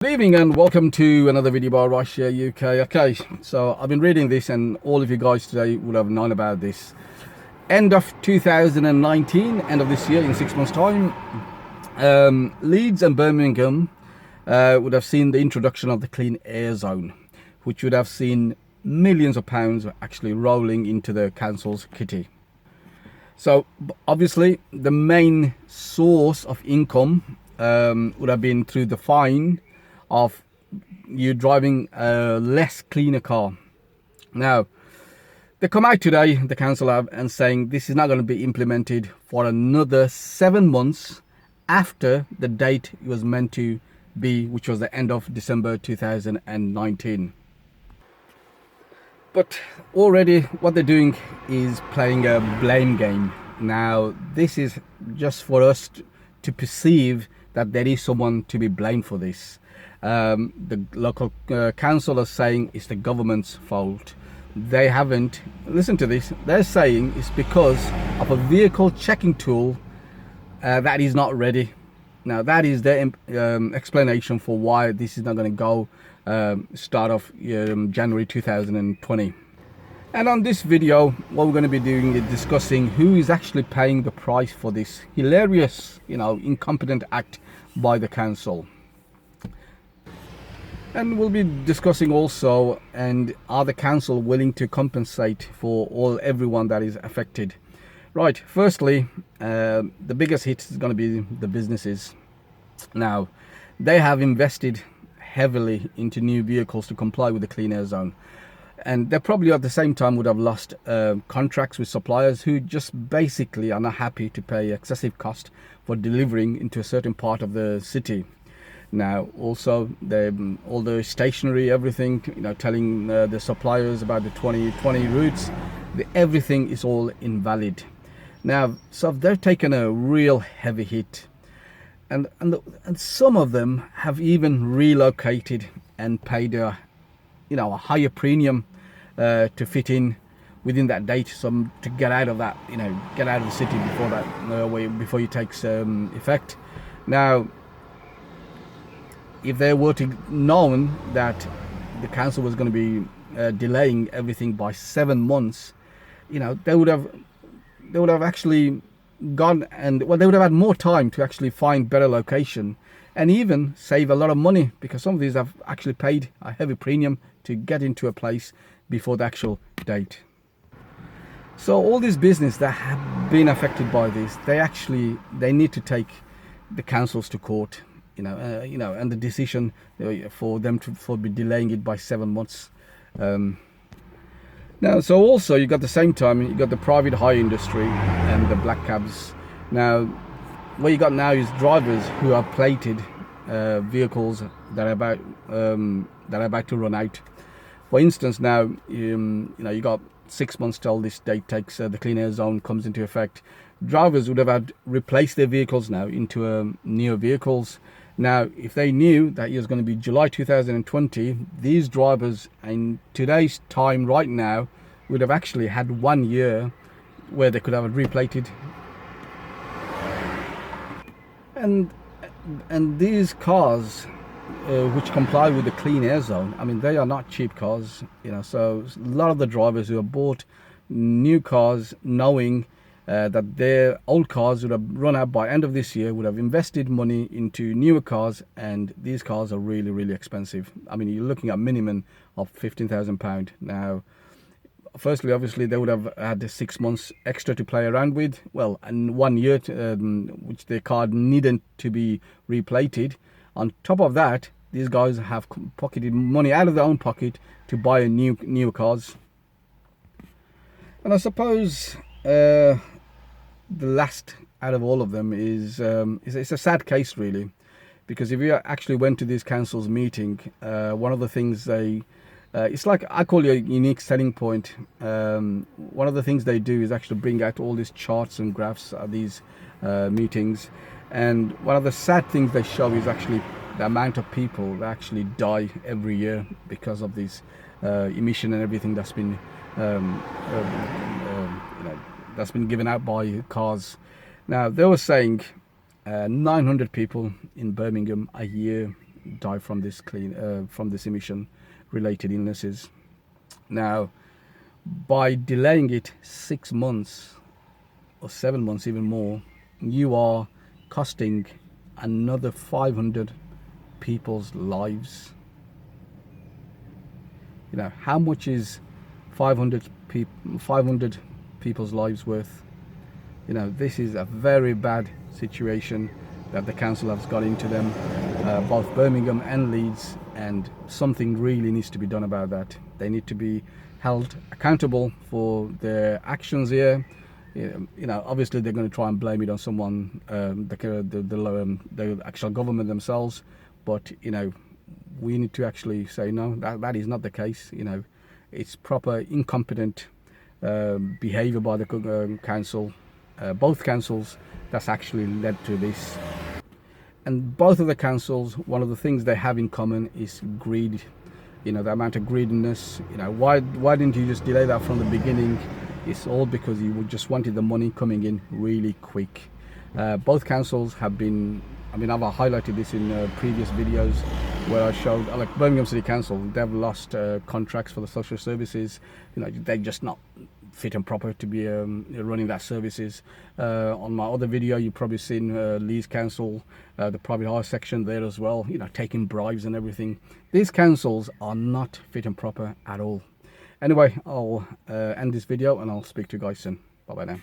Good evening and welcome to another video by Russia UK. Okay, so I've been reading this and all of you guys today would have known about this. End of 2019, end of this year, in 6 months time, Leeds and Birmingham would have seen the introduction of the clean air zone, which would have seen millions of pounds actually rolling into the council's kitty. So obviously the main source of income would have been through the fine of you driving a less cleaner car. Now they come out today, the council have, and saying this is not going to be implemented for another 7 months after the date it was meant to be, which was the end of December 2019. But already what they're doing is playing a blame game. Now this is just for us to perceive that there is someone to be blamed for this. The local council are saying it's the government's fault. They haven't, listen to this, they're saying it's because of a vehicle checking tool that is not ready. Now that is their explanation for why this is not going to go start of January 2020. And on this video what we're going to be doing is discussing who is actually paying the price for this hilarious, incompetent act by the council. And we'll be discussing also, and are the council willing to compensate for everyone that is affected. Right, firstly, the biggest hit is going to be the businesses. Now they have invested heavily into new vehicles to comply with the clean air zone, and they probably at the same time would have lost contracts with suppliers who just basically are not happy to pay excessive cost for delivering into a certain part of the city. Now also all the stationery, everything, telling the suppliers about the 2020 routes, everything is all invalid. Now so they've taken a real heavy hit, and some of them have even relocated and paid a higher premium to fit in within that date, to get out of that, get out of the city before it takes effect. Now if they were to known that the council was going to be delaying everything by 7 months, they would have actually gone, and they would have had more time to actually find better location and even save a lot of money, because some of these have actually paid a heavy premium to get into a place before the actual date. So all these business that have been affected by this, they need to take the councils to court. And the decision for them to be delaying it by 7 months. Now, so also you got the same time you got the private hire industry and the black cabs. Now, what you got now is drivers who have plated vehicles that are about to run out. For instance, now you got 6 months till this date takes, the clean air zone comes into effect. Drivers would have had replaced their vehicles now into newer vehicles. Now, if they knew that it was going to be July 2020, these drivers in today's time right now would have actually had 1 year where they could have replated. And these cars which comply with the clean air zone, they are not cheap cars, so a lot of the drivers who have bought new cars knowing that their old cars would have run out by end of this year, would have invested money into newer cars, and these cars are really, really expensive. You're looking at minimum of £15,000. Now, firstly, obviously they would have had 6 months extra to play around with, and 1 year which their car needed to be replated. On top of that, these guys have pocketed money out of their own pocket to buy new cars. And I suppose the last out of all of them is it's a sad case really, because if you actually went to this council's meeting, one of the things it's like, I call it a unique selling point. One of the things they do is actually bring out all these charts and graphs at these meetings, and one of the sad things they show is actually the amount of people that actually die every year because of this emission and everything that's been that's been given out by cars. Now they were saying 900 people in Birmingham a year die from this emission related illnesses. Now, by delaying it 6 months or 7 months, even more, you are costing another 500 people's lives. You know, how much is 500 people's lives worth? You know, this is a very bad situation that the council has got into them, both Birmingham and Leeds, and something really needs to be done about that. They need to be held accountable for their actions here. You know, obviously they're going to try and blame it on someone, the actual government themselves, but you know, we need to actually say no, that is not the case. You know, it's proper incompetent behavior by the council, both councils, that's actually led to this. And both of the councils, one of the things they have in common is greed. You know, the amount of greediness. You know, why didn't you just delay that from the beginning? It's all because you just wanted the money coming in really quick. Both councils have been, I mean, I've highlighted this in previous videos where I showed, like Birmingham City Council, they've lost contracts for the social services. You know, they're just not fit and proper to be running that services. On my other video, you've probably seen Leeds Council, the private hire section there as well, you know, taking bribes and everything. These councils are not fit and proper at all. Anyway, I'll end this video and I'll speak to you guys soon. Bye bye now.